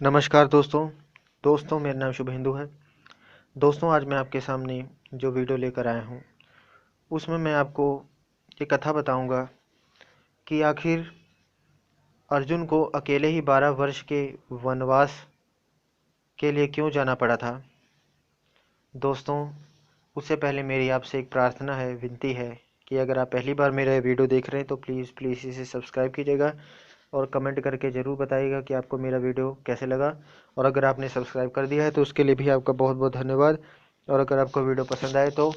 नमस्कार दोस्तों मेरा नाम शुभेंदु है। दोस्तों आज मैं आपके सामने जो वीडियो लेकर आया हूँ उसमें मैं आपको ये कथा बताऊंगा कि आखिर अर्जुन को अकेले ही 12 वर्ष के वनवास के लिए क्यों जाना पड़ा था। दोस्तों उससे पहले मेरी आपसे एक प्रार्थना है, विनती है कि अगर आप पहली बार मेरा वीडियो देख रहे हैं तो प्लीज़ इसे सब्सक्राइब कीजिएगा और कमेंट करके ज़रूर बताइएगा कि आपको मेरा वीडियो कैसे लगा। और अगर आपने सब्सक्राइब कर दिया है तो उसके लिए भी आपका बहुत बहुत धन्यवाद। और अगर आपको वीडियो पसंद आए तो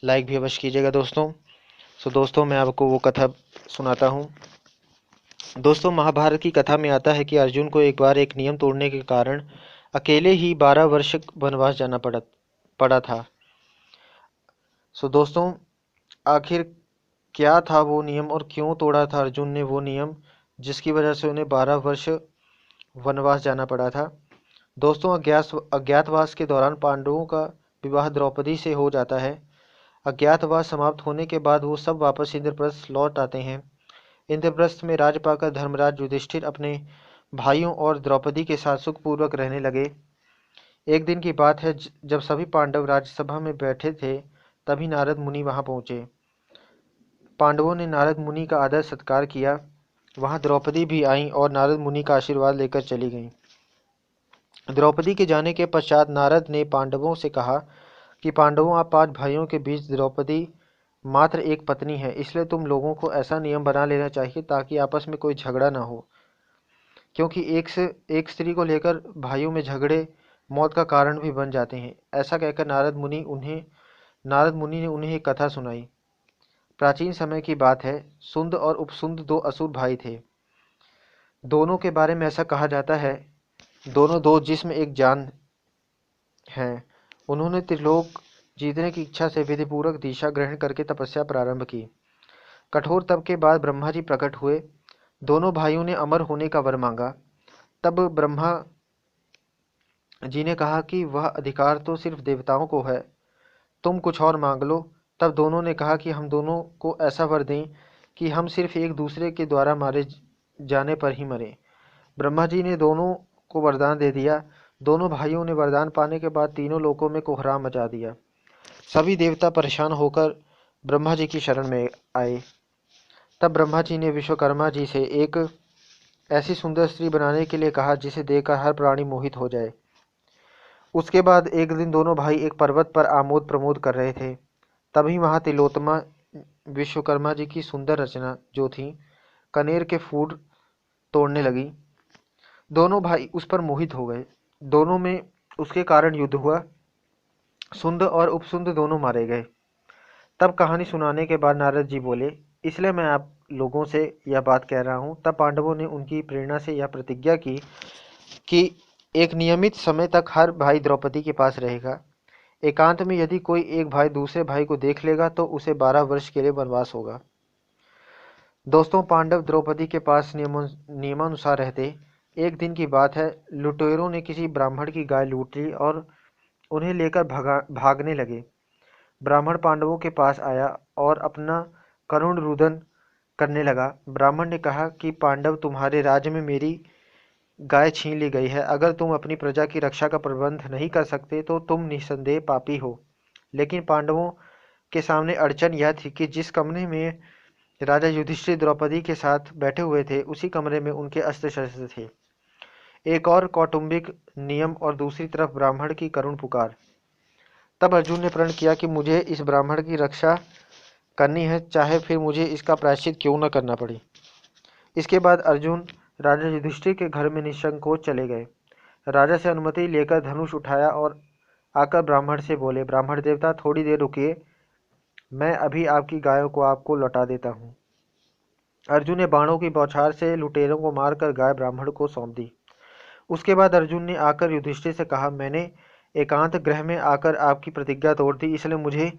लाइक भी अवश्य कीजिएगा दोस्तों। दोस्तों मैं आपको वो कथा सुनाता हूँ। दोस्तों महाभारत की कथा में आता है कि अर्जुन को एक बार एक नियम तोड़ने के कारण अकेले ही 12 वर्ष वनवास जाना पड़ा था। दोस्तों आखिर क्या था वो नियम और क्यों तोड़ा था अर्जुन ने वो नियम, जिसकी वजह से उन्हें 12 वर्ष वनवास जाना पड़ा था। दोस्तों अज्ञातवास के दौरान पांडवों का विवाह द्रौपदी से हो जाता है। अज्ञातवास समाप्त होने के बाद वो सब वापस इंद्रप्रस्थ लौट आते हैं। इंद्रप्रस्थ में राज पाकर धर्मराज युधिष्ठिर अपने भाइयों और द्रौपदी के साथ सुखपूर्वक रहने लगे। एक दिन की बात है, जब सभी पांडव राज्यसभा में बैठे थे तभी नारद मुनि वहां पहुंचे। पांडवों ने नारद मुनि का आदर सत्कार किया। वहां द्रौपदी भी आईं और नारद मुनि का आशीर्वाद लेकर चली गईं। द्रौपदी के जाने के पश्चात नारद ने पांडवों से कहा कि पांडवों, आप 5 भाइयों के बीच द्रौपदी मात्र एक पत्नी है, इसलिए तुम लोगों को ऐसा नियम बना लेना चाहिए ताकि आपस में कोई झगड़ा ना हो, क्योंकि एक स्त्री को लेकर भाइयों में झगड़े मौत का कारण भी बन जाते हैं। ऐसा कहकर नारद मुनि ने उन्हें एक कथा सुनाई। प्राचीन समय की बात है। सुंद और उपसुंद 2 असुर भाई थे। दोनों के बारे में ऐसा कहा जाता है, दोनों 2 जिस्म एक जान हैं। उन्होंने त्रिलोक जीतने की इच्छा से विधिपूर्वक दीक्षा ग्रहण करके तपस्या प्रारंभ की। कठोर तप के बाद ब्रह्मा जी प्रकट हुए। दोनों भाइयों ने अमर होने का वर मांगा। तब ब्रह्मा जी ने कहा कि वह अधिकार तो सिर्फ देवताओं को है, तुम कुछ और मांग लो। तब दोनों ने कहा कि हम दोनों को ऐसा वर दें कि हम सिर्फ एक दूसरे के द्वारा मारे जाने पर ही मरें। ब्रह्मा जी ने दोनों को वरदान दे दिया। दोनों भाइयों ने वरदान पाने के बाद तीनों लोकों में कोहराम मचा दिया। सभी देवता परेशान होकर ब्रह्मा जी की शरण में आए। तब ब्रह्मा जी ने विश्वकर्मा जी से एक ऐसी सुंदर स्त्री बनाने के लिए कहा जिसे देखकर हर प्राणी मोहित हो जाए। उसके बाद एक दिन दोनों भाई एक पर्वत पर आमोद प्रमोद कर रहे थे। तभी वहां तिलोत्तमा विश्वकर्मा जी की सुंदर रचना जो थी कनेर के फूल तोड़ने लगी। दोनों भाई उस पर मोहित हो गए। दोनों में उसके कारण युद्ध हुआ। सुंद और उपसुंद दोनों मारे गए। तब कहानी सुनाने के बाद नारद जी बोले, इसलिए मैं आप लोगों से यह बात कह रहा हूँ। तब पांडवों ने उनकी प्रेरणा से यह प्रतिज्ञा की कि एक नियमित समय तक हर भाई द्रौपदी के पास रहेगा। एकांत में यदि कोई एक भाई दूसरे भाई को देख लेगा तो उसे 12 वर्ष के लिए वनवास होगा। दोस्तों पांडव द्रौपदी के पास नियमानुसार रहते। एक दिन की बात है, लुटेरों ने किसी ब्राह्मण की गाय लूट ली और उन्हें लेकर भागने लगे। ब्राह्मण पांडवों के पास आया और अपना करुण रुदन करने लगा। ब्राह्मण ने कहा कि पांडव, तुम्हारे राज्य में मेरी गाय छीन ली गई है। अगर तुम अपनी प्रजा की रक्षा का प्रबंध नहीं कर सकते तो तुम निस्संदेह पापी हो। लेकिन पांडवों के सामने अड़चन यह थी कि जिस कमरे में राजा युधिष्ठिर द्रौपदी के साथ बैठे हुए थे उसी कमरे में उनके अस्त्र शस्त्र थे। एक और कौटुंबिक नियम और दूसरी तरफ ब्राह्मण की करुण पुकार। तब अर्जुन ने प्रण किया कि मुझे इस ब्राह्मण की रक्षा करनी है, चाहे फिर मुझे इसका प्रायश्चित क्यों न करना पड़े। इसके बाद अर्जुन राजा युधिष्ठिर के घर में निसंकोच चले गए। राजा से अनुमति लेकर धनुष उठाया और आकर ब्राह्मण से बोले, ब्राह्मण देवता थोड़ी देर रुकिए, मैं अभी आपकी गायों को आपको लौटा देता हूँ। अर्जुन ने बाणों की बौछार से लुटेरों को मारकर गाय ब्राह्मण को सौंप दी। उसके बाद अर्जुन ने आकर युधिष्ठिर से कहा, मैंने एकांत गृह में आकर आपकी प्रतिज्ञा तोड़ दी, इसलिए मुझे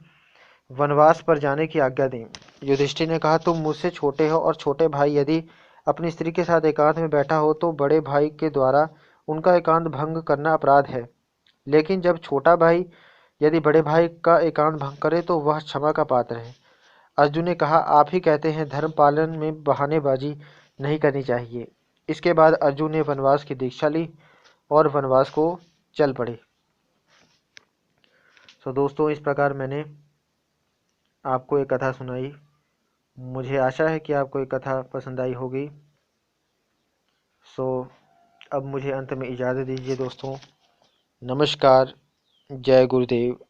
वनवास पर जाने की आज्ञा दें। युधिष्ठिर ने कहा, तुम मुझसे छोटे हो और छोटे भाई यदि अपनी स्त्री के साथ एकांत में बैठा हो तो बड़े भाई के द्वारा उनका एकांत भंग करना अपराध है। लेकिन जब छोटा भाई यदि बड़े भाई का एकांत भंग करे तो वह क्षमा का पात्र है। अर्जुन ने कहा, आप ही कहते हैं धर्म पालन में बहानेबाजी नहीं करनी चाहिए। इसके बाद अर्जुन ने वनवास की दीक्षा ली। और वनवास को चल पड़े। सो दोस्तों, इस प्रकार मैंने आपको एक कथा सुनाई। मुझे आशा है कि आपको ये कथा पसंद आई होगी। सो अब मुझे अंत में इजाज़त दीजिए दोस्तों। नमस्कार। जय गुरुदेव।